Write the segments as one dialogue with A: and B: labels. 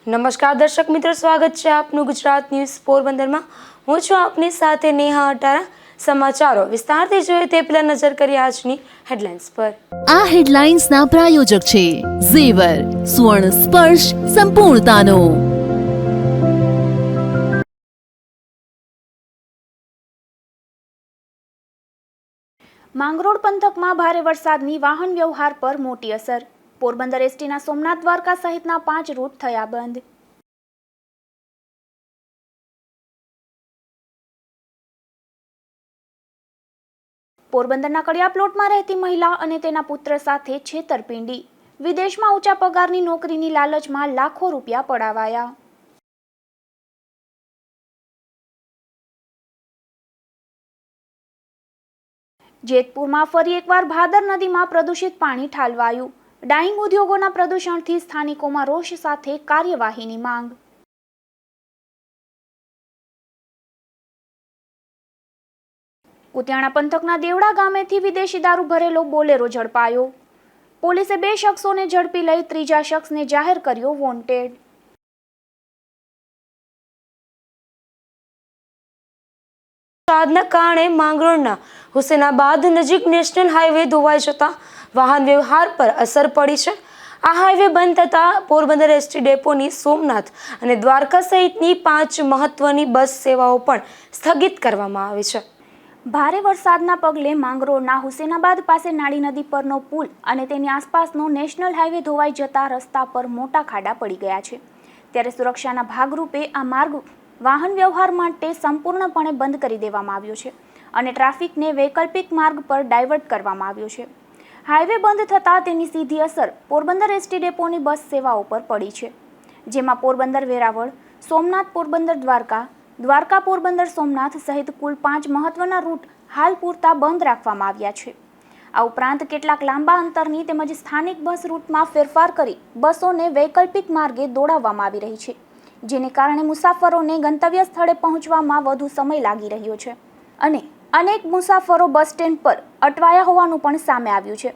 A: નમસ્કાર દર્શક મિત્રો, સ્વાગત છે આપનું ગુજરાત ન્યૂઝ પોરબંદરમાં। હું છું આપની સાથે નેહા અટારા। સમાચારો વિસ્તારથી જોઈએ તે પહેલા નજર કરીએ આજની હેડલાઇન્સ પર।
B: આ હેડલાઇન્સના પ્રાયોજક છે ઝેવર, સ્વર્ણ સ્પર્શ સંપૂર્ણતાનો।
C: માંગરોળ પંથકમાં ભારે વરસાદની વાહન વ્યવહાર પર મોટી અસર। પોરબંદર એસટીના સોમનાથ દ્વારકા સહિતના 5 રૂટ થયા બંધ। પોરબંદરના કડિયા પ્લોટમાં રહેતી મહિલા અને તેના પુત્ર સાથે છેતરપિંડી। વિદેશમાં ઊંચા પગારની નોકરીની લાલચમાં લાખો રૂપિયા પડાવાયા। જેતપુરમાં ફરી એકવાર ભાદર નદીમાં પ્રદૂષિત પાણી ઠાલવાયું। ડાઇંગ ઉદ્યોગોના પ્રદૂષણથી સ્થાનિકોમાં રોષ સાથે કાર્યવાહીની માંગ। કુતિયાણા પંથકના દેવડા ગામેથી વિદેશી દારૂ ભરેલો બોલેરો ઝડપાયો। પોલીસે 2 શખ્સોને ઝડપી લઈ ત્રીજા શખ્સને જાહેર કર્યો વોન્ટેડ।
A: વરસાદના કારણે માંગરોળના હુસેનાબાદ નજીક નેશનલ હાઈવે ધોવાઈ જતા વાહન વ્યવહાર પર અસર પડી છે। આ હાઈવે બંધ થતા પોરબંદર એસટી ડેપોની સોમનાથ અને દ્વારકા સહિતની 5 મહત્વની બસ સેવાઓ પણ સ્થગિત કરવામાં આવી છે।
C: ભારે વરસાદના પગલે માંગરોળના હુસેનાબાદ પાસે નાળી નદી પરનો પુલ અને તેની આસપાસનો નેશનલ હાઈવે ધોવાઈ જતા રસ્તા પર મોટા ખાડા પડી ગયા છે। ત્યારે સુરક્ષાના ભાગરૂપે આ માર્ગ વાહન વ્યવહાર માટે સંપૂર્ણપણે બંધ કરી દેવામાં આવ્યો છે અને ટ્રાફિકને વૈકલ્પિક માર્ગ પર ડાયવર્ટ કરવામાં આવ્યો છે। હાઈવે બંધ થતાં તેની સીધી અસર પોરબંદર એસટી ડેપોની બસ સેવાઓ પર પડી છે, જેમાં પોરબંદર વેરાવળ, સોમનાથ પોરબંદર દ્વારકા, દ્વારકા પોરબંદર સોમનાથ સહિત કુલ 5 મહત્વના રૂટ હાલ પૂરતા બંધ રાખવામાં આવ્યા છે। આ ઉપરાંત કેટલાક લાંબા અંતરની તેમજ સ્થાનિક બસ રૂટમાં ફેરફાર કરી બસોને વૈકલ્પિક માર્ગે દોડાવવામાં આવી રહી છે, જેને કારણે મુસાફરોને ગંતવ્ય સ્થળે પહોંચવામાં વધુ સમય લાગી રહ્યો છે અને અનેક મુસાફરો બસ સ્ટેન્ડ પર અટવાયા હોવાનું પણ સામે આવ્યું છે।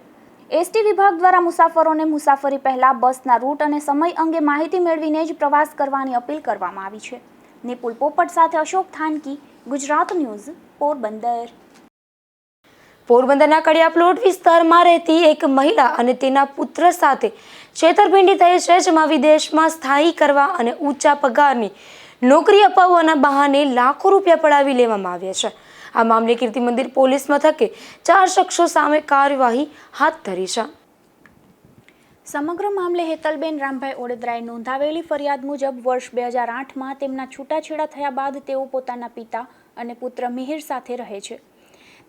C: એસટી વિભાગ દ્વારા મુસાફરોને મુસાફરી પહેલા બસના રૂટ અને સમય અંગે માહિતી મેળવીને જ પ્રવાસ કરવાની અપીલ કરવામાં આવી છે। નિપુલ પોપટ સાથે અશોક થાનકી, ગુજરાત ન્યૂઝ, પોરબંદર।
A: પોરબંદરના કડિયા પ્લોટ વિસ્તારમાં રહેતી એક મહિલા અને તેના પુત્ર સાથે છેતરપિંડી થઈ છે, જેમાં વિદેશમાં સ્થાયી કરવા અને ઊંચા પગારની નોકરી અપાવવાના બહાને લાખો રૂપિયા પડાવી લેવામાં આવ્યા છે। આ મામલે કીર્તિ મંદિર પોલીસ મથકે 4 શખ્સો સામે કાર્યવાહી હાથ ધરી છે।
C: સમગ્ર મામલે હેતલબેન રામભાઈ ઓડેદરાએ નોંધાવેલી ફરિયાદ મુજબ વર્ષ 2008માં તેમના છૂટાછેડા થયા બાદ તેઓ પોતાના પિતા અને પુત્ર મિહિર સાથે રહે છે।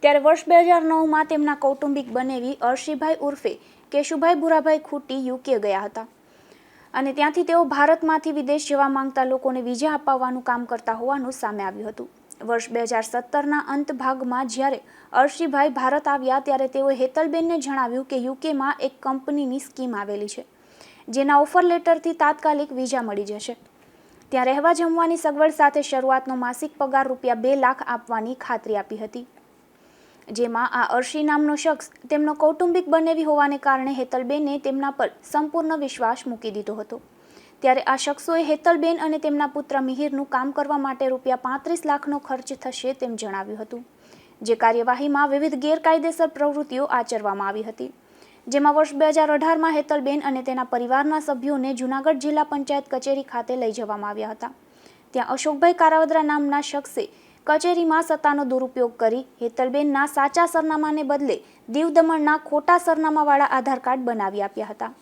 C: ત્યારે વર્ષ 2009માં તેમના કૌટુંબિક બનેવી અર્શીભાઈ ઉર્ફે કેશુભાઈ ભુરાભાઈ ખૂટી યુકે ગયા હતા અને ત્યાંથી તેઓ ભારતમાંથી વિદેશ જવા માંગતા લોકોને વિઝા અપાવવાનું કામ કરતા હોવાનું સામે આવ્યું હતું। વર્ષ 2017ના અંત ભાગમાં જ્યારે અર્શીભાઈ ભારત આવ્યા ત્યારે તેઓએ હેતલબેનને જણાવ્યું કે યુકેમાં એક કંપનીની સ્કીમ આવેલી છે, જેના ઓફર લેટરથી તાત્કાલિક વિઝા મળી જશે। ત્યાં રહેવા જમવાની સગવડ સાથે શરૂઆતનો માસિક પગાર રૂપિયા 2 લાખ આપવાની ખાતરી આપી હતી, જેમાં આ અર્શી નામનો શખ્સ તેમનો કૌટુંબિક બનેવી હોવાને કારણે હેતલબેને તેમના પર સંપૂર્ણ વિશ્વાસ મૂકી દીધો હતો। ત્યારે આ શખ્સોએ હેતલબેન અને તેમના પુત્ર મિહિરનું કામ કરવા માટે રૂપિયા 35 લાખનો ખર્ચ થશે તેમ જણાવ્યું હતું, જે કાર્યવાહીમાં વિવિધ ગેરકાયદેસર પ્રવૃત્તિઓ આચરવામાં આવી હતી, જેમાં વર્ષ 2018માં હેતલબેન અને તેના પરિવારના સભ્યોને જૂનાગઢ જિલ્લા પંચાયત કચેરી ખાતે લઈ જવામાં આવ્યા હતા। ત્યાં અશોકભાઈ કારાવદરા નામના શખ્સે કચેરીમાં સત્તાનો દુરુપયોગ કરી હેતલબેનના સાચા સરનામાને બદલે દીવ દમણના ખોટા સરનામાવાળા આધાર કાર્ડ બનાવી આપ્યા હતા।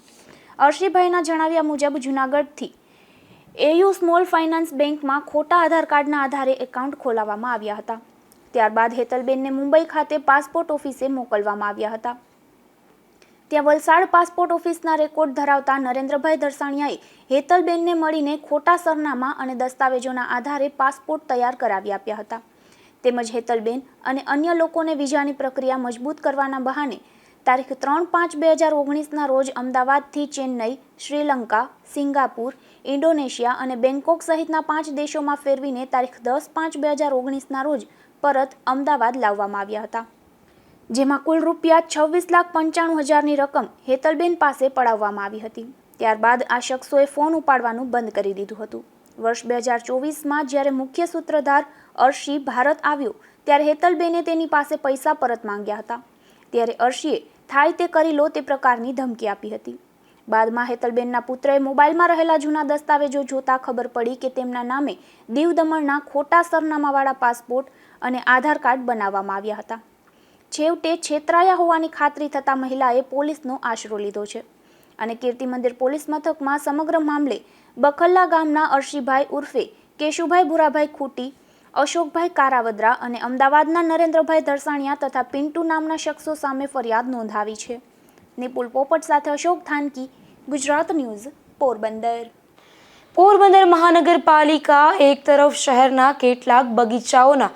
C: અર્શીભાઈના જણાવ્યા મુજબ જૂનાગઢથી એયુ સ્મોલ ફાઇનાન્સ બેંકમાં ખોટા આધાર કાર્ડના આધારે એકાઉન્ટ ખોલાવવામાં આવ્યા હતા। ત્યારબાદ હેતલબેનને મુંબઈ ખાતે પાસપોર્ટ ઓફિસે મોકલવામાં આવ્યા હતા। ત્યાં વલસાડ પાસપોર્ટ ઓફિસના રેકોર્ડ ધરાવતા નરેન્દ્રભાઈ દરસાણિયાએ હેતલબેનને મળીને ખોટા સરનામા અને દસ્તાવેજોના આધારે પાસપોર્ટ તૈયાર કરાવી આપ્યા હતા। તેમજ હેતલબેન અને અન્ય લોકોને વિઝાની પ્રક્રિયા મજબૂત કરવાના બહાને તારીખ 3/5/2019ના રોજ અમદાવાદથી ચેન્નઈ, શ્રીલંકા, સિંગાપુર, ઇન્ડોનેશિયા અને બેંકોક સહિતના 5 દેશોમાં ફેરવીને તારીખ 10/5/2019ના રોજ પરત અમદાવાદ લાવવામાં આવ્યા હતા, જેમાં કુલ રૂપિયા 26,95,000ની રકમ હેતલબેન પાસે પડાવવામાં આવી હતી। ત્યારબાદ આ શખ્સોએ ફોન ઉપાડવાનું બંધ કરી દીધું હતું. વર્ષ 2024માં જ્યારે મુખ્ય સૂત્રધાર અર્શી ભારત આવ્યો ત્યારે હેતલબેને તેની પાસે પૈસા પરત માંગ્યા હતા. ત્યારે અર્શીએ થાય તે કરી લો તે પ્રકારની ધમકી આપી હતી. બાદમાં હેતલબેનના પુત્રએ મોબાઈલમાં રહેલા જૂના દસ્તાવેજો જોતા ખબર પડી કે તેમના નામે દીવ દમણના ખોટા સરનામાવાળા પાસપોર્ટ અને આધાર કાર્ડ બનાવવામાં આવ્યા હતા. છેવટે છેતરાયા હોવાની ખાતરી થતાં મહિલાએ પોલીસનો આશરો લીધો છે અને કીર્તિ મંદિર પોલીસ મથકમાં સમગ્ર મામલે બખલ્લા ગામના અર્શીભાઈ ઉર્ફે કેશુભાઈ ભુરાભાઈ ખૂટી, અશોકભાઈ કારાવદ્રા અને અમદાવાદના નરેન્દ્રભાઈ ધરસાણિયા તથા પિન્ટુ નામના શખ્સો સામે ફરિયાદ નોંધાવી છે. નિપુલ પોપટ સાથે અશોક થાનકી, ગુજરાત ન્યૂઝ, પોરબંદર.
A: પોરબંદર મહાનગરપાલિકા એક તરફ શહેરના કેટલાક બગીચાઓના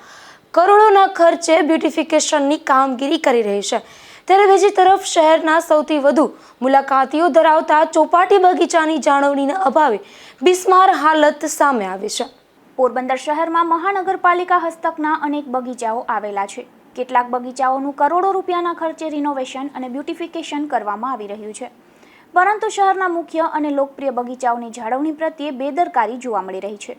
A: કરોડોના ખર્ચે બ્યુટિફિકેશનની કામગીરી કરી રહી છે, ત્યારે બીજી તરફ શહેરના સૌથી વધુ મુલાકાતીઓ ધરાવતા ચોપાટી બગીચાની જાળવણીના અભાવે બિસ્માર હાલત સામે આવી છે.
C: પોરબંદર શહેરમાં મહાનગરપાલિકા હસ્તકના અનેક બગીચાઓ આવેલા છે. કેટલાક બગીચાઓનું કરોડો રૂપિયાના ખર્ચે રિનોવેશન અને બ્યુટિફિકેશન કરવામાં આવી રહ્યું છે, પરંતુ શહેરના મુખ્ય અને લોકપ્રિય બગીચાઓની જાળવણી પ્રત્યે બેદરકારી જોવા મળી રહી છે.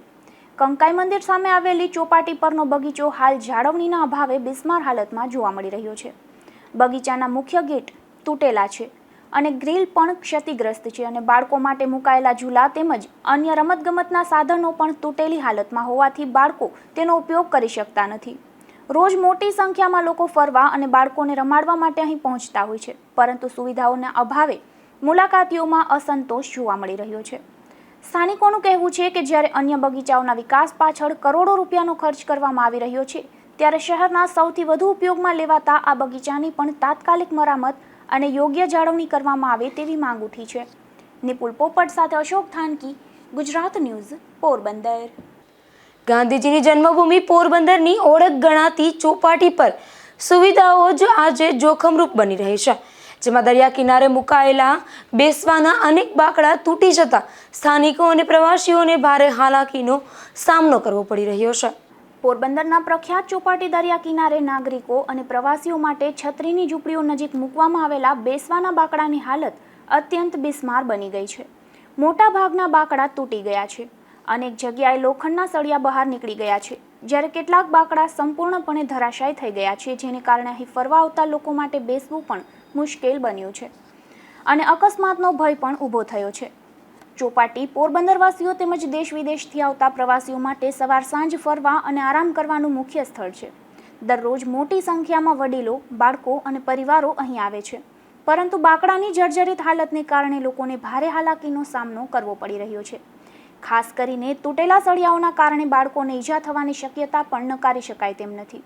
C: કંકાઈ મંદિર સામે આવેલી ચોપાટી પરનો બગીચો હાલ જાળવણીના અભાવે બિસ્માર હાલતમાં જોવા મળી રહ્યો છે. બગીચાના મુખ્ય ગેટ તૂટેલા છે અને ગ્રીલ પણ ક્ષતિગ્રસ્ત છે અને બાળકો માટે મુકાયેલા ઝૂલા તેમજ અન્ય રમતગમતના સાધનો પણ તૂટેલી હાલતમાં હોવાથી બાળકો તેનો ઉપયોગ કરી શકતા નથી. રોજ મોટી સંખ્યામાં લોકો ફરવા અને બાળકોને રમાડવા માટે અહીં પહોંચતા હોય છે, પરંતુ સુવિધાઓના અભાવે મુલાકાતીઓમાં અસંતોષ જોવા મળી રહ્યો છે. સ્થાનિકોનું કહેવું છે કે જ્યારે અન્ય બગીચાઓના વિકાસ પાછળ કરોડો રૂપિયાનો ખર્ચ કરવામાં આવી રહ્યો છે, ત્યારે શહેરના સૌથી વધુ ઉપયોગમાં લેવાતા આ બગીચાની પણ તાત્કાલિક મરામત અને યોગ્ય જાળવણી કરવામાં આવે તેવી માંગ ઉઠી છે. નિપુલ પોપટ સાથે અશોક થાનકી, ગુજરાત ન્યૂઝ, પોરબંદર.
A: ગાંધીજીની જન્મભૂમિ પોરબંદરની ઓળખ ગણાતી ચોપાટી પર સુવિધાઓ જ આજે જોખમરૂપ બની રહી છે, જેમાં દરિયા કિનારે મુકાયેલા બેસવાના અનેક બાકડા તૂટી જતા સ્થાનિકો અને પ્રવાસીઓને ભારે હાલાકીનો સામનો કરવો પડી રહ્યો છે.
C: પોરબંદરના પ્રખ્યાત ચોપાટી દરિયા કિનારે નાગરિકો અને પ્રવાસીઓ માટે છત્રીની ઝૂંપડીઓ નજીક મૂકવામાં આવેલા બેસવાના બાકડાની હાલત અત્યંત બિસ્માર બની ગઈ છે. મોટા ભાગના બાકડા તૂટી ગયા છે. અનેક જગ્યાએ લોખંડના સળિયા બહાર નીકળી ગયા છે, જ્યારે કેટલાક બાકડા સંપૂર્ણપણે ધરાશાયી થઈ ગયા છે, જેને કારણે અહીં ફરવા આવતા લોકો માટે બેસવું પણ મુશ્કેલ બન્યું છે અને અકસ્માતનો ભય પણ ઊભો થયો છે. ચોપાટી પોરબંદરવાસીઓ તેમજ દેશ વિદેશથી આવતા પ્રવાસીઓ માટે સવાર સાંજ ફરવા અને આરામ કરવાનું મુખ્ય સ્થળ છે. દરરોજ મોટી સંખ્યામાં વડીલો, બાળકો અને પરિવારો અહીં આવે છે, પરંતુ બાકડાની જર્જરિત હાલતને કારણે લોકોને ભારે હાલાકીનો સામનો કરવો પડી રહ્યો છે. ખાસ કરીને તૂટેલા સળિયાઓના કારણે બાળકોને ઈજા થવાની શક્યતા પણ નકારી શકાય તેમ નથી.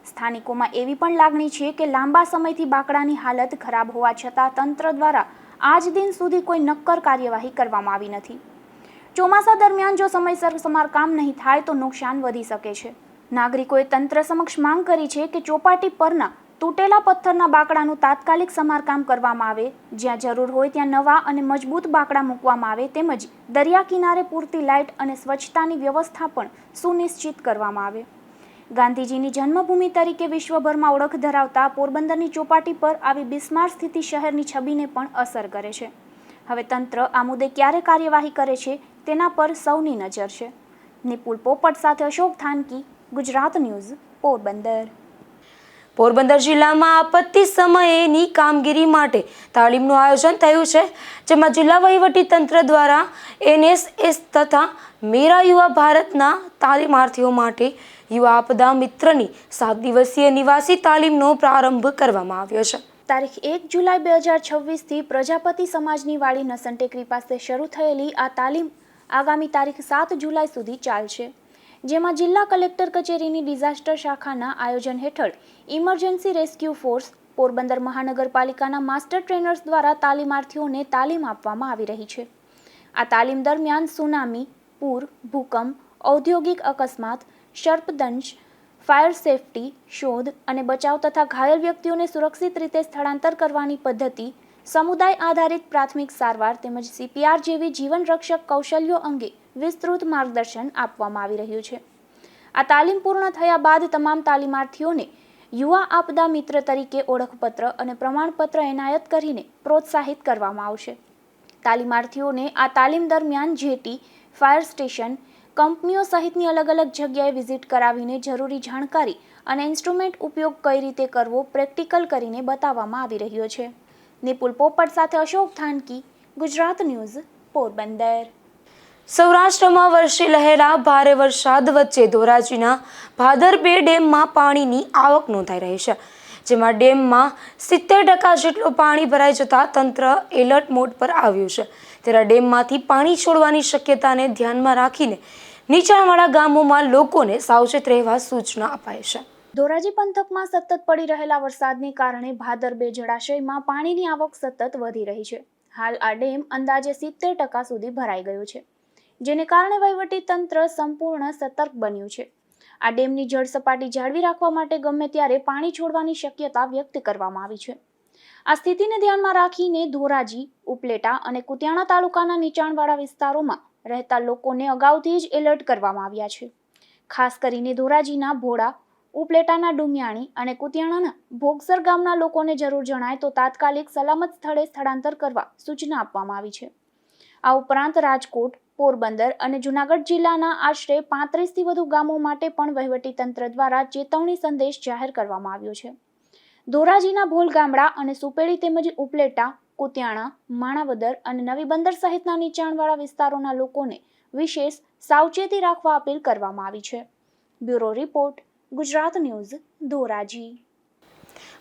C: સ્થાનિકોમાં એવી પણ લાગણી છે કે લાંબા સમયથી બાકડાની હાલત ખરાબ હોવા છતાં તંત્ર દ્વારા આજ દિન સુધી કોઈ નક્કર કાર્યવાહી કરવામાં આવી નથી. ચોમાસા દરમિયાન જો સમયસર સમારકામ નહીં થાય તો નુકસાન વધી શકે છે. નાગરિકોએ તંત્ર સમક્ષ માંગ કરી છે કે ચોપાટી પરના તૂટેલા પથ્થરના બાકડાનું તાત્કાલિક સમારકામ કરવામાં આવે, જ્યાં જરૂર હોય ત્યાં નવા અને મજબૂત બાકડા મૂકવામાં આવે, તેમજ દરિયા કિનારે પૂરતી લાઇટ અને સ્વચ્છતાની વ્યવસ્થા પણ સુનિશ્ચિત કરવામાં આવે. ગાંધીજીની જન્મભૂમિ તરીકે વિશ્વભરમાં ઓળખ ધરાવતા પોરબંદરની ચોપાટી પર આવી બિસ્માર સ્થિતિ શહેરની છબીને પણ અસર કરે છે. હવે તંત્ર આ મુદ્દે ક્યારે કાર્યવાહી કરે છે તેના પર સૌની નજર છે. નિપુલ પોપટ સાથે અશોક થાનકી, ગુજરાત ન્યૂઝ, પોરબંદર.
A: પોરબંદર જિલ્લામાં આપત્તિ સમયેની કામગીરી માટે તાલીમનું આયોજન થયું છે, જેમાં જિલ્લા વહીવટી તંત્ર દ્વારા NSS તથા મેરા યુવા ભારતના તાલીમાર્થીઓ માટે યુવા આપદા મિત્રની 7 દિવસીય નિવાસી તાલીમનો પ્રારંભ કરવામાં આવ્યો છે.
C: તારીખ 1 જુલાઈ 2026થી પ્રજાપતિ સમાજની વાડી નસન ટેકરી પાસે શરૂ થયેલી આ તાલીમ આગામી તારીખ 7 જુલાઈ સુધી ચાલશે, જેમાં જિલ્લા કલેક્ટર કચેરીની ડિઝાસ્ટર શાખાના આયોજન હેઠળ ઇમરજન્સી રેસ્ક્યુ ફોર્સ, પોરબંદર મહાનગરપાલિકાના માસ્ટર ટ્રેનર્સ દ્વારા તાલીમાર્થીઓને તાલીમ આપવામાં આવી રહી છે. આ તાલીમ દરમિયાન સુનામી, પૂર, ભૂકંપ, ઔદ્યોગિક અકસ્માત, સર્પદંશ, ફાયર સેફટી, શોધ અને બચાવ તથા ઘાયલ વ્યક્તિઓને સુરક્ષિત રીતે સ્થળાંતર કરવાની પદ્ધતિ, સમુદાય આધારિત પ્રાથમિક સારવાર તેમજ CPR જેવી જીવન રક્ષક કૌશલ્યો અંગે વિસ્તૃત માર્ગદર્શન આપવામાં આવી રહ્યું છે. આ તાલીમ પૂર્ણ થયા બાદ તમામ તાલીમાર્થીઓને યુવા આપદા મિત્ર તરીકે ઓળખપત્ર અને પ્રમાણપત્ર એનાયત કરીને પ્રોત્સાહિત કરવામાં આવશે. તાલીમાર્થીઓને આ તાલીમ દરમિયાન જેટી, ફાયર સ્ટેશન, કંપનીઓ સહિતની અલગ અલગ જગ્યાએ વિઝિટ કરાવીને જરૂરી જાણકારી અને ઇન્સ્ટ્રુમેન્ટ ઉપયોગ કઈ રીતે કરવો પ્રેક્ટિકલ કરીને બતાવવામાં આવી રહ્યો છે. નિપુલ પોપટ સાથે અશોક થાનકી, ગુજરાત ન્યૂઝ, પોરબંદર.
A: સૌરાષ્ટ્રમાં વરસી રહેલા ભારે વરસાદ વચ્ચે ધોરાજીના ભાદર 2 ડેમમાં પાણીની આવક નોંધાઈ રહી છે, જેમાં ડેમમાં 70% જેટલું પાણી ભરાઈ જતા તંત્ર એલર્ટ મોડ પર આવ્યું છે. ત્યારે ડેમમાંથી પાણી છોડવાની શક્યતાને ધ્યાનમાં રાખીને નીચાણવાળા ગામોમાં લોકોને સાવચેત રહેવા સૂચના અપાઈ છે.
C: ધોરાજી પંથકમાં સતત પડી રહેલા વરસાદને કારણે ભાદર 2 જળાશયમાં પાણીની આવક સતત વધી રહી છે. હાલ આ ડેમ અંદાજે 70% સુધી ભરાઈ ગયો છે, જેને કારણે વહીવટી તંત્ર સંપૂર્ણ સતર્ક બન્યું છે. આ ડેમની જળ સપાટી જાળવી રાખવા માટે ગમે ત્યારે પાણી છોડવાની શક્યતા વ્યક્ત કરવામાં આવી છે. આ સ્થિતિને ધ્યાનમાં રાખીને ધોરાજી, ઉપલેટા અને કુતિયાણા તાલુકાના નીચાણવાળા વિસ્તારોમાં રહેતા લોકોને અગાઉથી જ એલર્ટ કરવામાં આવ્યા છે. ખાસ કરીને ધોરાજીના ભોળા, ઉપલેટાના ડુમિયાણી અને કુતિયાણાના ભોગસર ગામના લોકોને જરૂર જણાય તો તાત્કાલિક સલામત સ્થળે સ્થળાંતર કરવા સૂચના આપવામાં આવી છે. આ ઉપરાંત રાજકોટ, પોરબંદર અને જૂનાગઢ જિલ્લાના આશરે 35થી વધુ ગામો માટે પણ વહીવટીતંત્ર દ્વારા ચેતવણી સંદેશ જાહેર કરવામાં આવ્યો છે. ધોરાજીના ભોલ ગામડા અને સુપેડી તેમજ ઉપલેટા, કુતિયાણા, માણાવદર અને નવી બંદર સહિતના નીચાણવાળા વિસ્તારોના લોકોને વિશેષ સાવચેતી રાખવા અપીલ કરવામાં આવી છે. Bureau report, Gujarat news, Dhoraji.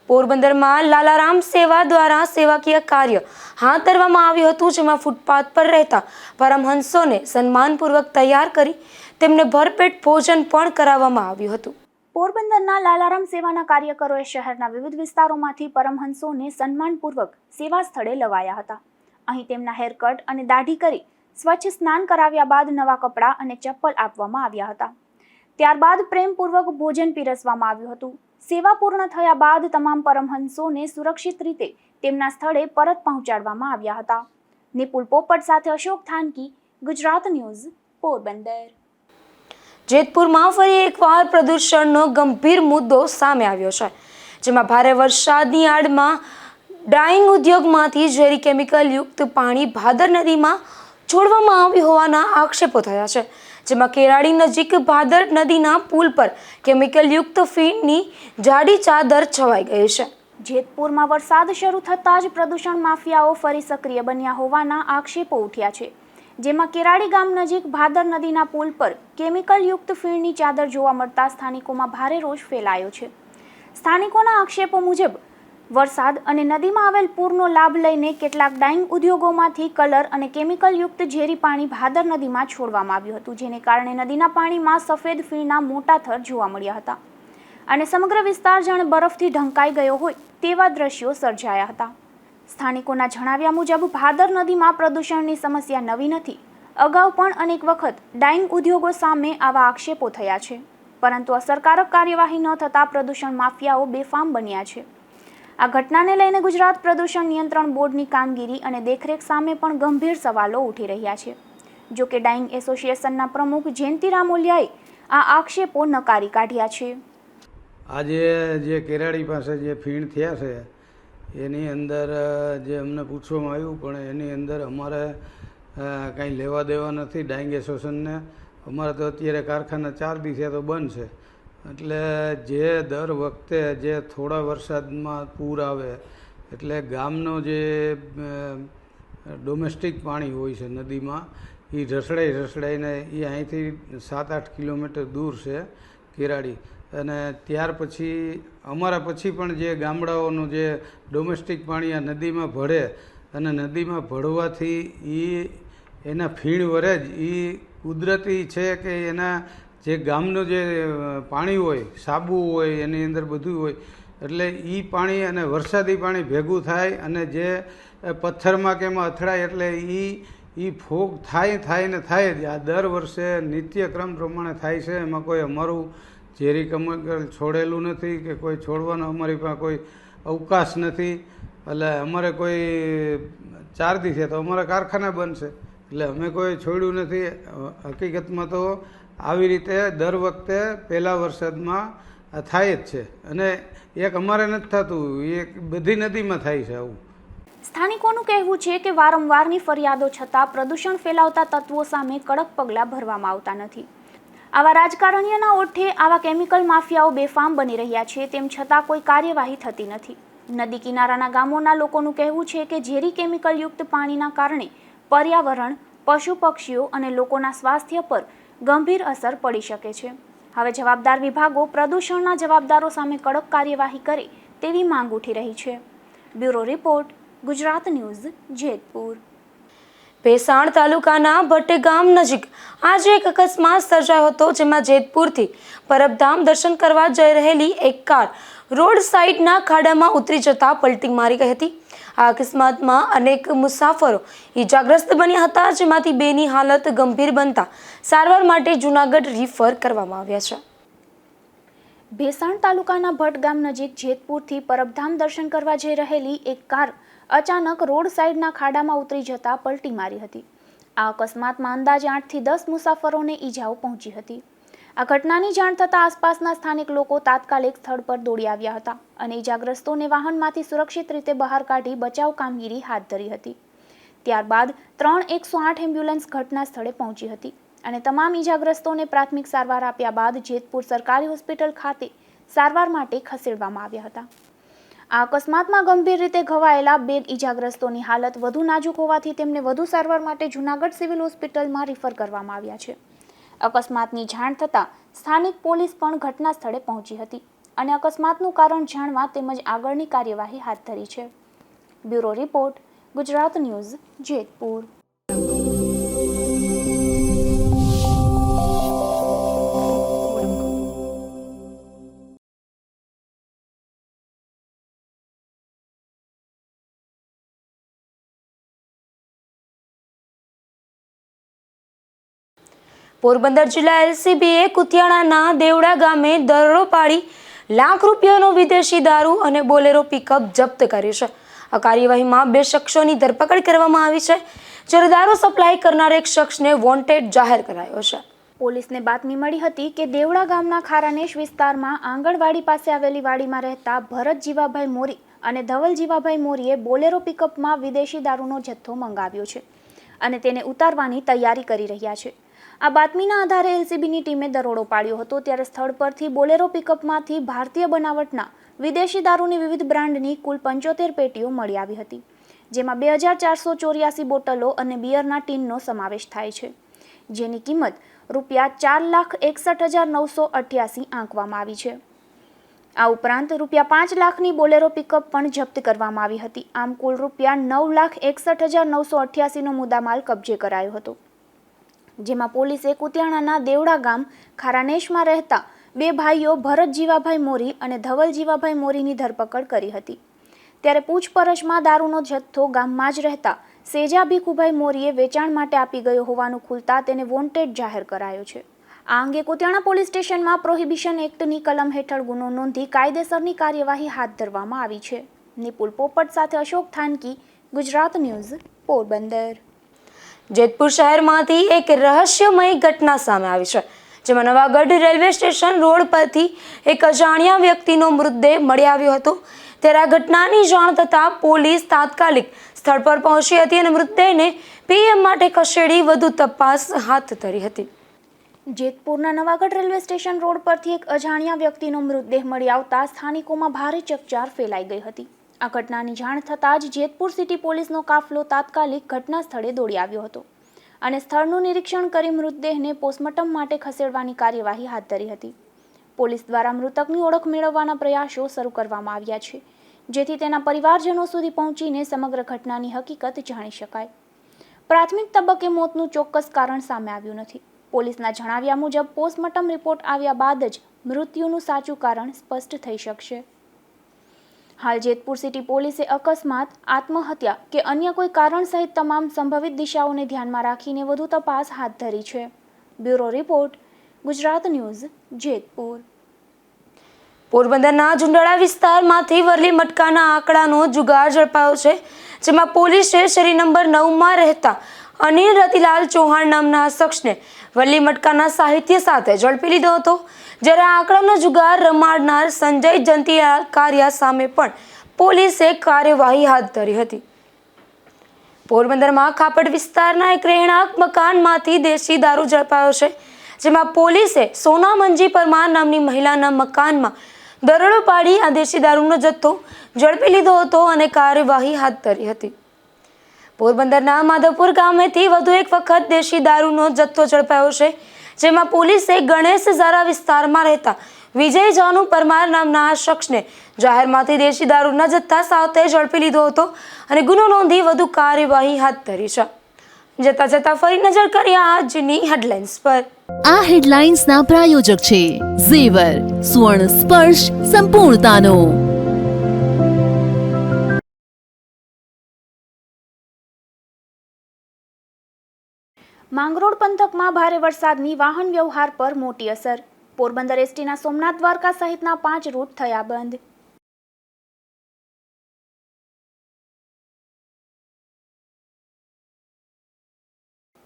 A: પોરબંદરમાં લાલારામ સેવા દ્વારા સેવાકીય કાર્ય હાથ ધરવામાં આવ્યું હતું, જેમાં ફૂટપાથ પર રહેતા પરમહંસોને સન્માનપૂર્વક તૈયાર કરી તેમને ભરપેટ ભોજન પણ કરાવવામાં આવ્યું હતું.
C: પોરબંદરના લાલારામ સેવાના કાર્યકરોએ શહેરના વિવિધ વિસ્તારોમાંથી પરમહંસોને સન્માનપૂર્વક સેવા સ્થળે લવાયા હતા. અહીં તેમના હેરકટ અને દાઢી કરી સ્વચ્છ સ્નાન કરાવ્યા બાદ નવા કપડાં અને ચપ્પલ આપવામાં આવ્યા હતા. ત્યારબાદ પ્રેમપૂર્વક ભોજન પીરસવામાં આવ્યું હતું. સેવા પૂર્ણ થયા બાદ તમામ પરમહંસોને સુરક્ષિત રીતે તેમના સ્થળે પરત પહોંચાડવામાં આવ્યા હતા. નિપુલ પોપટ સાથે અશોક થાનકી, ગુજરાત ન્યૂઝ, પોરબંદર.
A: જેતપુરમાં ફરી એકવાર પ્રદૂષણનો ગંભીર મુદ્દો સામે આવ્યો છે, જેમાં ભારે વરસાદની આડમાં ડાઇંગ ઉદ્યોગમાંથી ઝેરી કેમિકલયુક્ત પાણી ભાદર નદીમાં છોડવામાં આવ્યું હોવાના આક્ષેપો થયા છે, જેમાં કેરાડી નજીક ભાદર નદીના પુલ પર કેમિકલયુક્ત ફીણની જાડી ચાદર છવાઈ ગઈ છે.
C: જેતપુરમાં વરસાદ શરૂ થતાં જ પ્રદૂષણ માફિયાઓ ફરી સક્રિય બન્યા હોવાના આક્ષેપો ઉઠ્યા છે, જેમાં કેરાડી ગામ નજીક ભાદર નદીના પુલ પર કેમિકલયુક્ત ફીણની ચાદર જોવા મળતા સ્થાનિકોમાં ભારે રોષ ફેલાયો છે. સ્થાનિકોના આક્ષેપો મુજબ વરસાદ અને નદીમાં આવેલ પૂરનો લાભ લઈને કેટલાક ડાઇંગ ઉદ્યોગોમાંથી કલર અને કેમિકલયુક્ત ઝેરી પાણી ભાદર નદીમાં છોડવામાં આવ્યું હતું, જેને કારણે નદીના પાણીમાં સફેદ ફીણના મોટા થર જોવા મળ્યા હતા અને સમગ્ર વિસ્તાર જાણે બરફથી ઢંકાઈ ગયો હોય તેવા દ્રશ્યો સર્જાયા હતા. સ્થાનિકોના જણાવ્યા મુજબ ભાદર નદીમાં પ્રદૂષણની સમસ્યા નવી નથી. અગાઉ પણ અનેક વખત ડાઇંગ ઉદ્યોગો સામે આવા આક્ષેપો થયા છે, પરંતુ અસરકારક કાર્યવાહી ન થતાં પ્રદૂષણ માફિયાઓ બેફામ બન્યા છે. આ ઘટનાને લઈને ગુજરાત પ્રદૂષણ નિયંત્રણ બોર્ડની કામગીરી અને દેખરેખ સામે પણ ગંભીર સવાલો ઉઠી રહ્યા છે. જો કે ડાઇંગ એસોસિએશનના પ્રમુખ જયંતિ રામોલિયાએ આ આક્ષેપો નકારી કાઢ્યા છે.
D: આજે જે કેરાડી પાસે જે ફીણ થયા છે એની અંદર જે અમને પૂછવામાં આવ્યું, પણ એની અંદર અમારે કાંઈ લેવા દેવા નથી ડાઇંગ એસોસિએશનને. અમારે તો અત્યારે કારખાના 4 દિવસે તો બંધ છે. એટલે જે દર વખતે જે થોડા વરસાદમાં પૂર આવે એટલે ગામનો જે ડોમેસ્ટિક પાણી હોય છે નદીમાં એ રસડાઈને એ અહીંથી 7-8 કિલોમીટર દૂર છે કેરાડી, અને ત્યાર પછી અમારા પછી પણ જે ગામડાઓનું જે ડોમેસ્ટિક પાણી આ નદીમાં ભળે અને નદીમાં ભળવાથી એના ફીણ વરે જ એ કુદરતી છે કે એના જે ગામનું જે પાણી હોય, સાબુ હોય, એની અંદર બધું હોય, એટલે એ પાણી અને વરસાદી પાણી ભેગું થાય અને જે પથ્થરમાં કે એમાં અથડાય એટલે એ ફોગ થાય ને થાય જ. આ દર વર્ષે નિત્યક્રમ પ્રમાણે થાય છે. એમાં કોઈ અમારું ઝેરી કેમિકલ છોડેલું નથી કે કોઈ છોડવાનો અમારી પાસે કોઈ અવકાશ નથી. એટલે અમારે કોઈ 4 દિવસે તો અમારા કારખાના બંધ છે, એટલે અમે કોઈ છોડ્યું નથી. હકીકતમાં તો આવી રીતે દર વખતે પહેલા વરસાદમાં થાય જ છે, અને એક અમારે નથી થતું, એક બધી નદીમાં થાય છે આવું.
C: સ્થાનિકોનું કહેવું છે કે વારંવારની ફરિયાદો છતાં પ્રદૂષણ ફેલાવતા તત્વો સામે કડક પગલાં ભરવામાં આવતા નથી. આવા રાજકારણીઓના ઓઠે આવા કેમિકલ માફિયાઓ બેફામ બની રહ્યા છે, તેમ છતાં કોઈ કાર્યવાહી થતી નથી. નદી કિનારાના ગામોના લોકોનું કહેવું છે કે ઝેરી કેમિકલયુક્ત પાણીના કારણે પર્યાવરણ, પશુ પક્ષીઓ અને લોકોના સ્વાસ્થ્ય પર ગંભીર અસર પડી શકે છે. હવે જવાબદાર વિભાગો પ્રદૂષણના જવાબદારો સામે કડક કાર્યવાહી કરે તેવી માંગ ઉઠી રહી છે. Bureau report, Gujarat news, Jetpur.
A: Bhesan તાલુકાના ભટ્ટ ગામ નજીક આજે એક અકસ્માત સર્જાયો હતો, જેમાં જેતપુરથી પરબધામ દર્શન કરવા જઈ રહેલી એક કાર રોડ સાઈડના ખાડામાં ઉતરી જતા પલટી મારી ગઈ હતી. આ અકસ્માતમાં અનેક મુસાફરો ઈજાગ્રસ્ત બન્યા હતા, જેમાંથી બેની હાલત ગંભીર બનતા સારવાર માટે જૂનાગઢ રિફર કરવામાં આવ્યા છે.
C: ભેસાણ તાલુકાના ભટ્ટ ગામ નજીક જેતપુરથી પરબધામ દર્શન કરવા જઈ રહેલી એક કાર અચાનક રોડ સાઈડના ખાડામાં ઉતરી જતા પલટી મારી હતી. આ અકસ્માતમાં અંદાજે 8 થી 10 મુસાફરોને ઈજાઓ પહોંચી હતી. આ ઘટનાની જાણ થતાં આસપાસના સ્થાનિક લોકો તાત્કાલિક સ્થળ પર દોડી આવ્યા હતા અને ઈજાગ્રસ્તોને વાહનમાંથી સુરક્ષિત રીતે બહાર કાઢી બચાવ કામગીરી હાથ ધરી હતી. ત્યારબાદ 3 108 એમ્બ્યુલન્સ ઘટના સ્થળે પહોંચી હતી અને તમામ ઈજાગ્રસ્તોને પ્રાથમિક સારવાર આપ્યા બાદ જેતપુર સરકારી હોસ્પિટલ ખાતે સારવાર માટે ખસેડવામાં આવ્યા હતા. આ અકસ્માતમાં ગંભીર રીતે ઘવાયેલા 2 ઈજાગ્રસ્તોની હાલત વધુ નાજુક હોવાથી તેમને વધુ સારવાર માટે જૂનાગઢ સિવિલ હોસ્પિટલમાં રિફર કરવામાં આવ્યા છે. અકસ્માતની જાણ થતાં સ્થાનિક પોલીસ પણ ઘટના સ્થળે પહોંચી હતી અને અકસ્માતનું કારણ જાણવા તેમજ આગળની કાર્યવાહી હાથ ધરી છે. Bureau report, Gujarat news, Jetpur.
A: Porbandar જિલ્લા એલસીબીએ કુતિયાણાના દેવડા ગામે દરોડો પાડી લાખ રૂપિયાનો વિદેશી દારૂ અને બોલેરો પિકઅપ જપ્ત કર્યું છે. આ કાર્યવાહીમાં 2 શખ્સોની ધરપકડ કરવામાં આવી છે, જ્યારે દારૂ સપ્લાય કરનાર એક શખ્સને વોન્ટેડ જાહેર કરાયો છે.
C: પોલીસને બાતમી મળી હતી કે દેવડા ગામના ખારાનેશ વિસ્તારમાં આંગણવાડી પાસે આવેલી વાડીમાં રહેતા ભરત જીવાભાઈ મોરી અને ધવલ જીવાભાઈ મોરીએ બોલેરો પિકઅપમાં વિદેશી દારૂનો જથ્થો મંગાવ્યો છે અને તેને ઉતારવાની તૈયારી કરી રહ્યા છે. આ બાતમીના આધારે એલસીબીની ટીમે દરોડો પાડ્યો હતો, ત્યારે સ્થળ પરથી બોલેરો પિકઅપમાંથી ભારતીય બનાવટના વિદેશી દારૂની વિવિધ બ્રાન્ડની કુલ 75 પેટીઓ મળી આવી હતી, જેમાં 2484 બોટલો અને બિયરના ટીનનો સમાવેશ થાય છે, જેની કિંમત ₹4,61,988 આંકવામાં આવી છે. આ ઉપરાંત ₹5 લાખની બોલેરો પિકઅપ પણ જપ્ત કરવામાં આવી હતી. આમ કુલ ₹9,61,988નો મુદ્દામાલ કબજે કરાયો હતો, જેમાં પોલીસે કુતિયાણાના દેવડા ગામ ખારાનેશમાં રહેતા 2 ભાઈઓ ભરત જીવાભાઈ મોરી અને ધવલ જીવાભાઈ મોરીની ધરપકડ કરી હતી. ત્યારે પૂછપરછમાં દારૂનો જથ્થો ગામમાં જ રહેતા સેજા ભીખુભાઈ મોરીએ વેચાણ માટે આપી ગયો હોવાનું ખુલતા તેને વોન્ટેડ જાહેર કરાયો છે. આ અંગે કુતિયાણા પોલીસ સ્ટેશનમાં પ્રોહિબિશન એક્ટની કલમ હેઠળ ગુનો નોંધી કાયદેસરની કાર્યવાહી હાથ ધરવામાં આવી છે. નિપુલ પોપટ સાથે અશોક થાનકી, ગુજરાત ન્યૂઝ, પોરબંદર.
A: જેતપુર શહેરમાંથી એક રહસ્યમય ઘટના સામે આવી છે, જેમાં નવાગઢ રેલવે સ્ટેશન રોડ પરથી એક અજાણ્યા વ્યક્તિનો મૃતદેહ મળી આવ્યો હતો. ત્યારે આ ઘટનાની જાણ થતાં પોલીસ તાત્કાલિક સ્થળ પર પહોંચી હતી અને મૃતદેહને પીએમ માટે ખસેડી વધુ તપાસ હાથ ધરી હતી.
C: જેતપુરના નવાગઢ રેલવે સ્ટેશન રોડ પરથી એક અજાણ્યા વ્યક્તિનો મૃતદેહ મળી આવતા સ્થાનિકોમાં ભારે ચકચાર ફેલાઈ ગઈ હતી. આ ઘટનાની જાણ થતાં જ જેતપુર સિટી પોલીસનો કાફલો તાત્કાલિક ઘટના સ્થળે દોડી આવ્યો હતો અને સ્થળનું નિરીક્ષણ કરી મૃતદેહને પોસ્ટમોર્ટમ માટે ખસેડવાની કાર્યવાહી હાથ ધરી હતી. પોલીસ દ્વારા મૃતકની ઓળખ મેળવવાના પ્રયાસો શરૂ કરવામાં આવ્યા છે, જેથી તેના પરિવારજનો સુધી પહોંચીને સમગ્ર ઘટનાની હકીકત જાણી શકાય. પ્રાથમિક તબક્કે મોતનું ચોક્કસ કારણ સામે આવ્યું નથી. પોલીસના જણાવ્યા મુજબ પોસ્ટમોર્ટમ રિપોર્ટ આવ્યા બાદ જ મૃત્યુનું સાચું કારણ સ્પષ્ટ થઈ શકશે. હાલ જેતપુર સિટી પોલીસે અકસ્માત, આત્મહત્યા કે અન્ય કોઈ કારણ સહિત તમામ સંભવિત દિશાઓને ધ્યાનમાં રાખીને વધુ તપાસ હાથ ધરી છે. Bureau report, Gujarat news, Jetpur.
A: પોરબંદરના ઝુંડાળા વિસ્તારમાંથી વરલી મટકાના આંકડાનો જુગાર ઝડપાયો છે, જેમાં પોલીસે શેરી નંબર 9માં રહેતા અનિલ રતિલાલ ચૌહાણ નામના શખ્સને વરલી મટકાના સાહિત્ય સાથે ઝડપી લીધો હતો. જ્યારે આંકડાનો જુગાર રમાડનાર સંજય જંતિયાલ કારિયા સામે પણ પોલીસે કાર્યવાહી હાથ ધરી હતી. પોરબંદરમાં ખાપડ વિસ્તારના એક રહેણાંક મકાનમાંથી દેશી દારૂ ઝડપાયો છે, જેમાં પોલીસે સોના મંજી પરમાર નામની મહિલાના મકાનમાં દરોડો પાડી આ દેશી દારૂનો જથ્થો ઝડપી લીધો હતો અને કાર્યવાહી હાથ ધરી હતી. પોરબંદરના માધવપુર ગામેથી વધુ એક વખત દેશી દારૂનો જથ્થો ઝડપાયો છે, જેમાં પોલીસે ગણેશ ઝારા વિસ્તારમાં રહેતા વિજય જાનુ પરમાર નામના આ શખ્સને જાહેરમાંથી દેશી દારૂના જથ્થા સાથે ઝડપી લીધો હતો અને ગુનો નોંધી વધુ કાર્યવાહી હાથ ધરી છે. જતા ફરી નજર કરીએ આજની હેડલાઇન્સ પર.
B: આ હેડલાઇન્સના પ્રાયોજક છે ઝેવર, સ્વર્ણ સ્પર્શ સંપૂર્ણતાનો.
C: માંગરોળ પંથકમાં ભારે વરસાદની વાહન વ્યવહાર પર મોટી અસર. પોરબંદર એસટીના સોમનાથ દ્વારકા સહિતના 5 રૂટ થયા બંધ.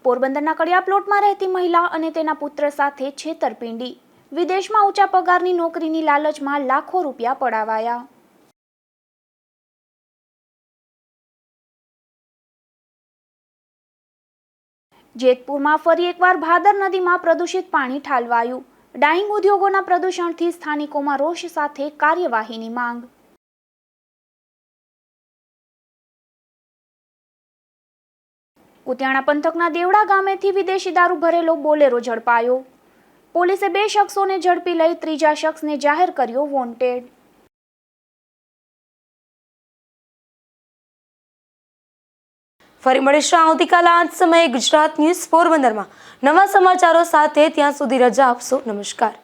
C: પોરબંદરના કડિયા પ્લોટમાં રહેતી મહિલા અને તેના પુત્ર સાથે છેતરપિંડી. વિદેશમાં ઊંચા પગારની નોકરીની લાલચમાં લાખો રૂપિયા પડાવાયા. જેતપુરમાં ફરી એકવાર ભાદર નદીમાં પ્રદૂષિત પાણી ઠાલવાયું. ડાઇંગ ઉદ્યોગોના પ્રદૂષણથી સ્થાનિકોમાં રોષ સાથે કાર્યવાહીની માંગ. કુતિયાણા પંથકના દેવડા ગામેથી વિદેશી દારૂ ભરેલો બોલેરો ઝડપાયો. પોલીસે 2 શખ્સોને ઝડપી લઈ ત્રીજા શખ્સને જાહેર કર્યો વોન્ટેડ.
A: ફરી મળીશું આવતીકાલે આ જ સમયે ગુજરાત ન્યૂઝ પોરબંદરમાં નવા સમાચારો સાથે. ત્યાં સુધી રજા આપશો. નમસ્કાર.